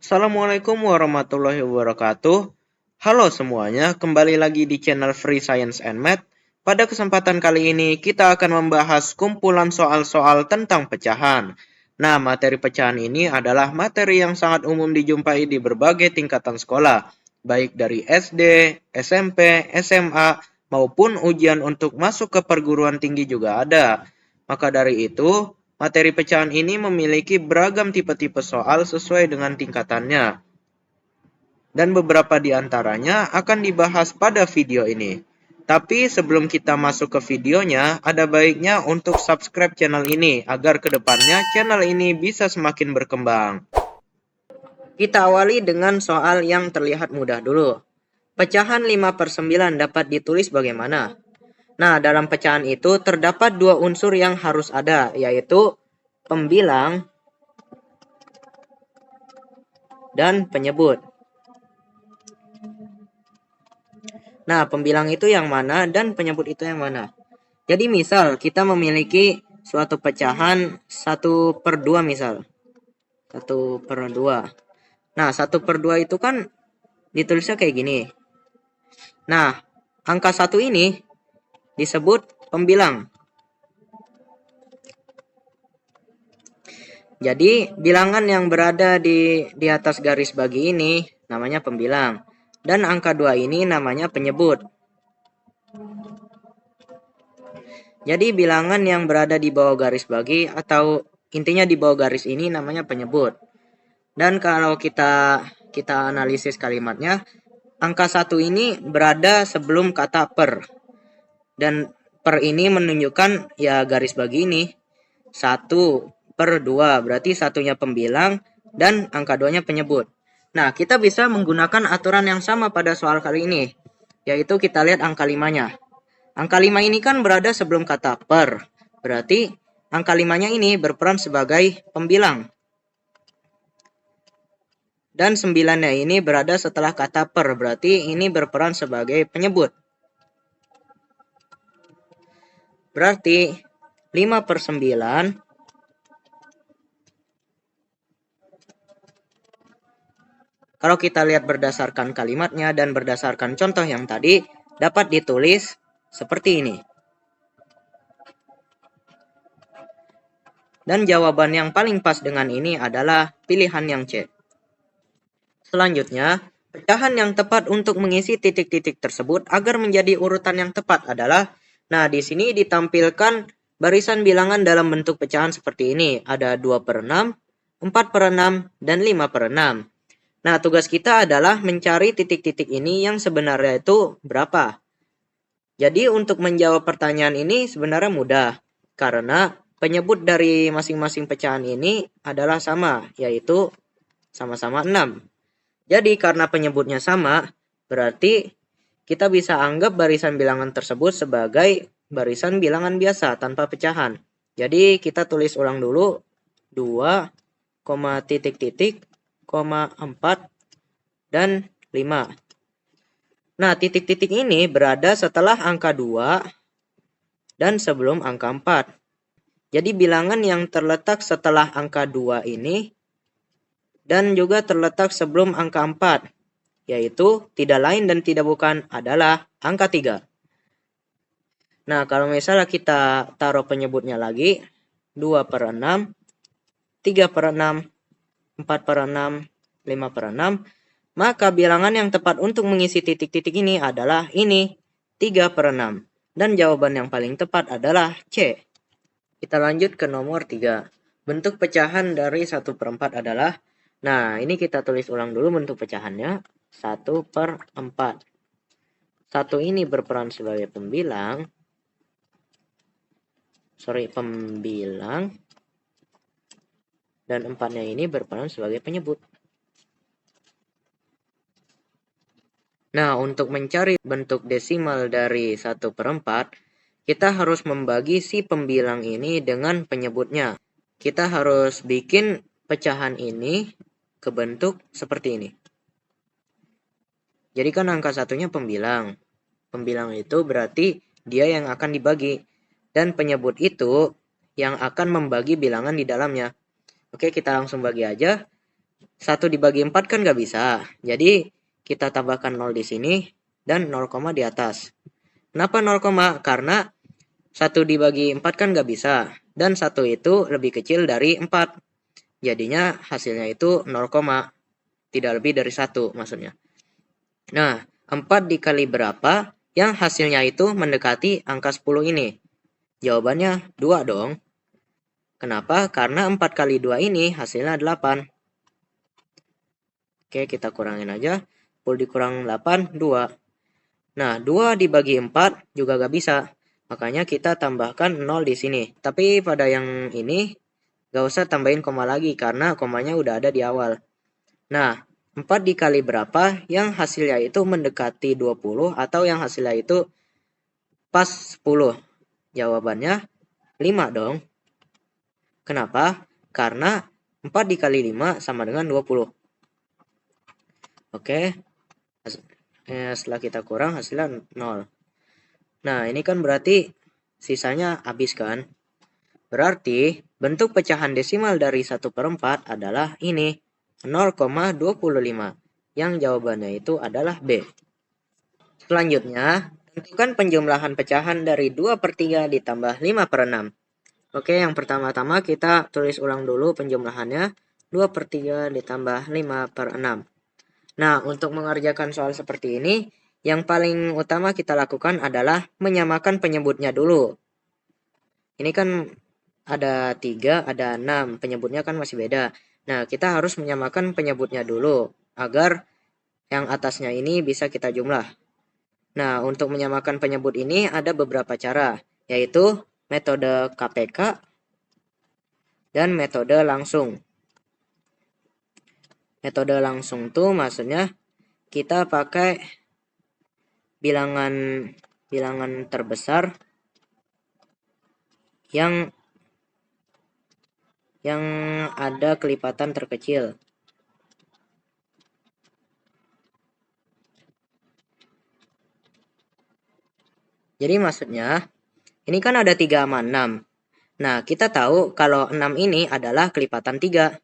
Assalamualaikum warahmatullahi wabarakatuh. Halo semuanya, kembali lagi di channel Free Science and Math. Pada kesempatan kali ini kita akan membahas kumpulan soal-soal tentang pecahan. Nah, materi pecahan ini adalah materi yang sangat umum dijumpai di berbagai tingkatan sekolah, baik dari SD, SMP, SMA, maupun ujian untuk masuk ke perguruan tinggi juga ada. Maka dari itu, materi pecahan ini memiliki beragam tipe-tipe soal sesuai dengan tingkatannya. Dan beberapa di antaranya akan dibahas pada video ini. Tapi sebelum kita masuk ke videonya, ada baiknya untuk subscribe channel ini agar kedepannya channel ini bisa semakin berkembang. Kita awali dengan soal yang terlihat mudah dulu. Pecahan 5/9 dapat ditulis bagaimana? Nah, dalam pecahan itu terdapat dua unsur yang harus ada, yaitu pembilang dan penyebut. Nah, pembilang itu yang mana dan penyebut itu yang mana? Jadi misal kita memiliki suatu pecahan 1/2 misal. 1/2. Nah, 1/2 itu kan ditulisnya kayak gini. Nah, angka 1 ini disebut pembilang. Jadi, bilangan yang berada di atas garis bagi ini namanya pembilang. Dan angka 2 ini namanya penyebut. Jadi, bilangan yang berada di bawah garis bagi atau intinya di bawah garis ini namanya penyebut. Dan kalau kita analisis kalimatnya, angka 1 ini berada sebelum kata per. Dan per ini menunjukkan ya garis bagi ini 1/2, berarti satunya pembilang dan angka 2-nya penyebut. Nah, kita bisa menggunakan aturan yang sama pada soal kali ini, yaitu kita lihat angka 5-nya. Angka 5 ini kan berada sebelum kata per, berarti angka 5-nya ini berperan sebagai pembilang. Dan 9-nya ini berada setelah kata per, berarti ini berperan sebagai penyebut. Berarti 5/9 kalau kita lihat berdasarkan kalimatnya dan berdasarkan contoh yang tadi, dapat ditulis seperti ini. Dan jawaban yang paling pas dengan ini adalah pilihan yang C. Selanjutnya, pecahan yang tepat untuk mengisi titik-titik tersebut agar menjadi urutan yang tepat adalah, nah di sini ditampilkan barisan bilangan dalam bentuk pecahan seperti ini. Ada 2/6, 4/6, dan 5/6. Nah, tugas kita adalah mencari titik-titik ini yang sebenarnya itu berapa. Jadi, untuk menjawab pertanyaan ini sebenarnya mudah, karena penyebut dari masing-masing pecahan ini adalah sama, yaitu sama-sama 6. Jadi, karena penyebutnya sama, berarti kita bisa anggap barisan bilangan tersebut sebagai barisan bilangan biasa tanpa pecahan. Jadi, kita tulis ulang dulu 2, titik-titik, 4, dan 5. Nah, titik-titik ini berada setelah angka 2 dan sebelum angka 4. Jadi, bilangan yang terletak setelah angka 2 ini dan juga terletak sebelum angka 4, yaitu tidak lain dan tidak bukan adalah angka 3. Nah, kalau misalnya kita taruh penyebutnya lagi, 2/6, 3/6, 4/6, 5/6, maka bilangan yang tepat untuk mengisi titik-titik ini adalah ini, 3/6. Dan jawaban yang paling tepat adalah C. Kita lanjut ke nomor 3. Bentuk pecahan dari 1/4 adalah, nah ini kita tulis ulang dulu bentuk pecahannya, 1/4. 1 ini berperan sebagai pembilang, dan 4-nya ini berperan sebagai penyebut. Nah, untuk mencari bentuk desimal dari 1/4, kita harus membagi si pembilang ini dengan penyebutnya. Kita harus bikin pecahan ini ke bentuk seperti ini. Jadi kan angka 1-nya pembilang. Pembilang itu berarti dia yang akan dibagi. Dan penyebut itu yang akan membagi bilangan di dalamnya. Oke, kita langsung bagi aja. 1 dibagi 4 kan nggak bisa. Jadi kita tambahkan 0 di sini dan 0, di atas. Kenapa 0, karena 1 dibagi 4 kan nggak bisa. Dan 1 itu lebih kecil dari 4. Jadinya hasilnya itu 0, tidak lebih dari 1 maksudnya. Nah, 4 dikali berapa yang hasilnya itu mendekati angka 10 ini? Jawabannya 2 dong. Kenapa? Karena 4 kali 2 ini hasilnya 8. Oke, kita kurangin aja. 10 dikurang 8, 2. Nah, 2 dibagi 4 juga gak bisa. Makanya kita tambahkan 0 di sini. Tapi pada yang ini gak usah tambahin koma lagi karena komanya udah ada di awal. Nah, 4 dikali berapa yang hasilnya itu mendekati 20 atau yang hasilnya itu pas 10? Jawabannya 5 dong. Kenapa? Karena 4 dikali 5 sama dengan 20. Oke. Setelah kita kurang hasilnya 0. Nah, ini kan berarti sisanya habis kan? Berarti bentuk pecahan desimal dari 1/4 adalah ini, 0,25. Yang jawabannya itu adalah B. Selanjutnya, tentukan penjumlahan pecahan dari 2/3 ditambah 5/6. Oke, yang pertama-tama kita tulis ulang dulu penjumlahannya. 2/3 ditambah 5/6. Nah, untuk mengerjakan soal seperti ini, yang paling utama kita lakukan adalah menyamakan penyebutnya dulu. Ini kan ada 3, ada 6, penyebutnya kan masih beda. Nah, kita harus menyamakan penyebutnya dulu, agar yang atasnya ini bisa kita jumlah. Nah, untuk menyamakan penyebut ini ada beberapa cara, yaitu metode KPK dan metode langsung. Metode langsung tuh maksudnya kita pakai bilangan terbesar yang ada kelipatan terkecil. Jadi maksudnya ini kan ada 3 sama 6. Nah, kita tahu kalau 6 ini adalah kelipatan 3.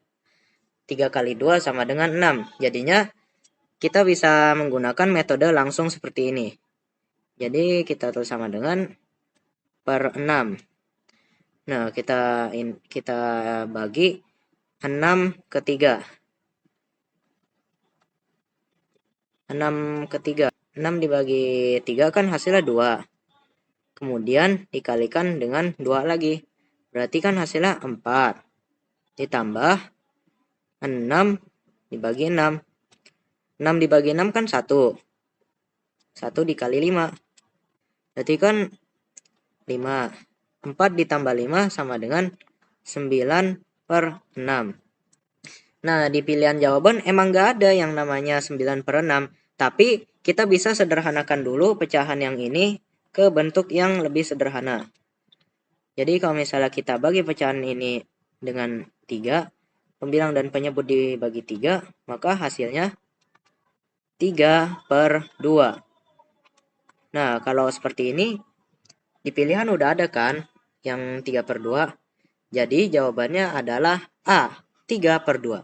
3 kali 2 sama dengan 6. Jadinya kita bisa menggunakan metode langsung seperti ini. Jadi kita tulis sama dengan per 6. Nah, kita bagi 6 ke 3. 6 ke 3. 6 dibagi 3 kan hasilnya 2. Kemudian dikalikan dengan 2 lagi. Berarti kan hasilnya 4. Ditambah 6 dibagi 6. 6 dibagi 6 kan 1. 1 dikali 5. Berarti kan 5. 4 ditambah 5 sama dengan 9/6. Nah, di pilihan jawaban emang gak ada yang namanya 9/6. Tapi kita bisa sederhanakan dulu pecahan yang ini ke bentuk yang lebih sederhana. Jadi kalau misalnya kita bagi pecahan ini dengan 3, pembilang dan penyebut dibagi 3, maka hasilnya 3/2. Nah, kalau seperti ini, di pilihan udah ada kan yang 3/2. Jadi jawabannya adalah A, 3/2.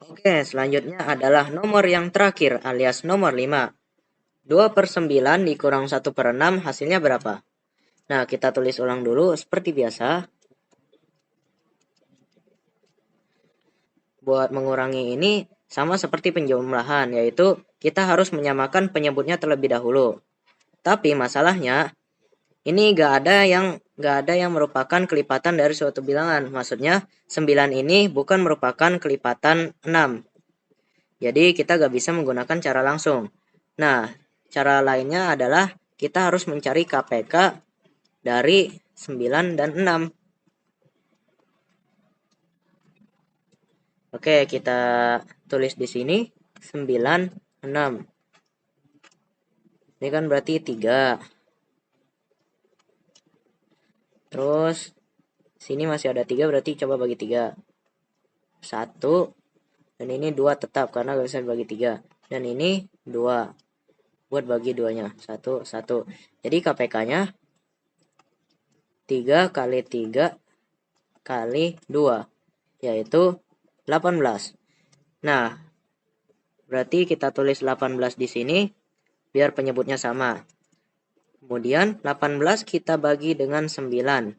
Oke, selanjutnya adalah nomor yang terakhir alias nomor 5. 2/9 dikurang 1/6 hasilnya berapa? Nah, kita tulis ulang dulu seperti biasa. Buat mengurangi ini sama seperti penjumlahan, yaitu kita harus menyamakan penyebutnya terlebih dahulu. Tapi masalahnya ini gak ada yang merupakan kelipatan dari suatu bilangan. Maksudnya 9 ini bukan merupakan kelipatan 6. Jadi kita gak bisa menggunakan cara langsung. Nah, cara lainnya adalah kita harus mencari KPK dari 9 dan 6. Oke, kita tulis di sini 9, 6. Ini kan berarti 3. Terus sini masih ada 3, berarti coba bagi 3. 1. Dan ini 2 tetap karena gak bisa bagi 3. Dan ini 2. Buat bagi 2-nya. 1, 1. Jadi KPK-nya 3 kali 3 kali 2. Yaitu 18. Nah, berarti kita tulis 18 di sini biar penyebutnya sama. Kemudian 18 kita bagi dengan 9.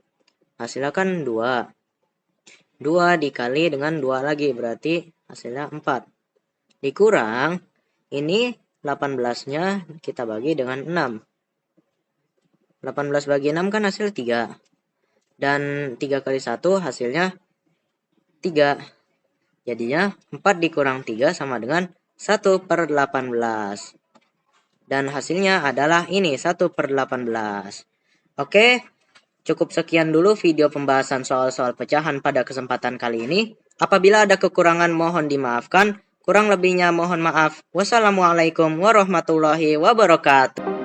Hasilnya kan 2. 2 dikali dengan 2 lagi berarti hasilnya 4. Dikurang ini 18-nya kita bagi dengan 6. 18 bagi 6 kan hasil 3. Dan 3 kali 1 hasilnya 3. Jadinya 4 dikurang 3 sama dengan 1/18. Dan hasilnya adalah ini 1/18. Oke, cukup sekian dulu video pembahasan soal-soal pecahan pada kesempatan kali ini. Apabila ada kekurangan mohon dimaafkan. Kurang lebihnya mohon maaf. Wassalamualaikum warahmatullahi wabarakatuh.